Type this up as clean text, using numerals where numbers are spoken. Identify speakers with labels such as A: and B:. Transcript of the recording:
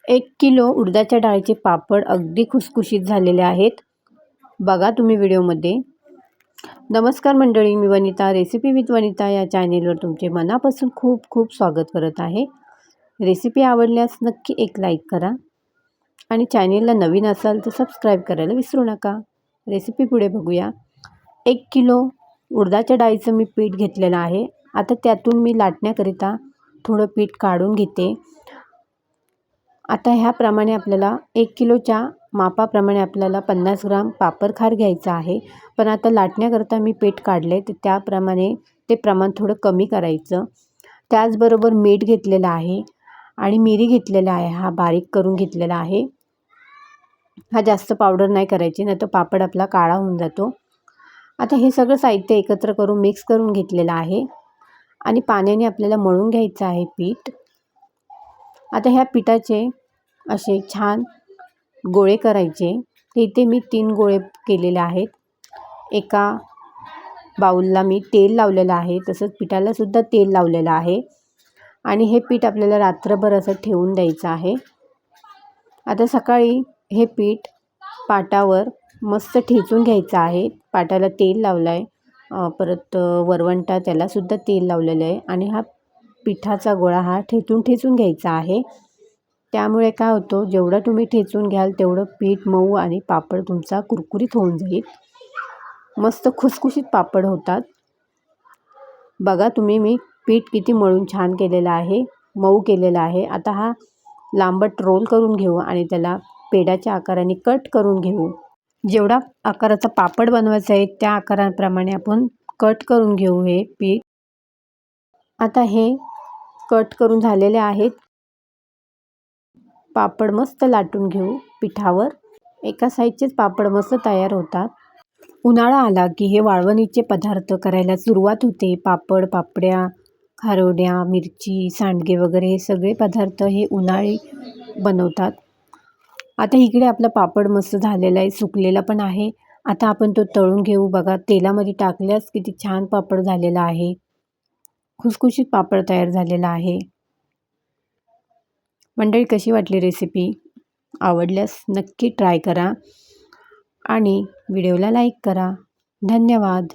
A: 1 kilo उडदाच्या डाळीचे पापड अगदी खुसखुशीत झालेले आहेत. बघा तुम्ही व्हिडिओमध्ये. नमस्कार मंडळी, मी वनिता, रेसिपी विथ वनिता या चॅनेलवर तुमचे मनापासून खूप खूप स्वागत करत आहे. रेसिपी आवडल्यास नक्की एक लाईक करा आणि चॅनेलला नवीन असाल तर सबस्क्राईब करायला विसरू नका. रेसिपी पुढे बघूया. 1 किलो उडदाच्या डाळीचं मी पीठ घेतलेलं आहे. आता त्यातून मी लाटण्याकरिता थोडं पीठ काढून घेते. आता ह्याप्रमाणे आपल्याला 1 किलोच्या मापाप्रमाणे आपल्याला 50 ग्राम पापडखार घ्यायचा आहे. पण आता लाटण्याकरता मी पीठ काढले तर त्याप्रमाणे ते प्रमाण थोडं कमी करायचं. त्याचबरोबर मीठ घेतलेलं आहे आणि मिरी घेतलेला आहे. हा बारीक करून घेतलेला आहे. हा जास्त पावडर नाही करायची, नाही तर पापड आपला काळा होऊन जातो. आता हे सगळं साहित्य एकत्र करून मिक्स करून घेतलेलं आहे आणि पाण्याने आपल्याला मळून घ्यायचं आहे पीठ. आता ह्या पिठाचे असे छान गोळे करायचे. इथे मी 3 गोळे केलेले आहेत. एका बाऊलला मी तेल लावलेलं आहे, तसंच पिठाला सुद्धा तेल लावलेलं आहे आणि हे पीठ आपल्याला रात्रभर असं ठेवून द्यायचं आहे. आता सकाळी हे पीठ पाटावर मस्त ठेचून घ्यायचं आहे. पाटाला तेल लावलं आहे, परत वरवंटा त्यालासुद्धा तेल लावलेलं आहे आणि हा पिठाचा गोळा हा ठेचून घ्यायचा आहे. त्यामुळे काय होतं, जेवढं तुम्ही ठेचून घ्याल तेवढं पीठ मऊ आणि पापड तुमचा कुरकुरीत होऊन जाईल. मस्त खुसखुशीत पापड होतात. बघा तुम्ही, मी पीठ किती मळून छान केलेलं आहे, मऊ केलेलं आहे. आता हा लांबट रोल करून घेऊ आणि त्याला पेढ्याच्या आकाराने कट करून घेऊ. जेवढा आकाराचा पापड बनवायचा आहे त्या आकाराप्रमाणे आपण कट करून घेऊ हे पीठ. आता हे कट करून झालेले आहेत. पापड मस्त लाटून घेऊ पिठावर. एका साईजचेच पापड मस्त तयार होतात. उन्हाळा आला की हे वाळवणीचे पदार्थ करायला सुरुवात होते. पापड, पापड्या, खारोड्या, मिरची, सांडगे वगैरे हे सगळे पदार्थ हे उन्हाळी बनवतात. आता इकडे आपला पापड मस्त झालेला आहे, सुकलेला पण आहे. आता आपण तो तळून घेऊ. बघा तेलामध्ये टाकल्यास किती छान पापड झालेला आहे. खुसखुशीत पापड तयार झालेला आहे. मंडळी, कशी वाटली रेसिपी? आवडल्यास नक्की ट्राय करा आणि व्हिडिओला लाईक करा. धन्यवाद.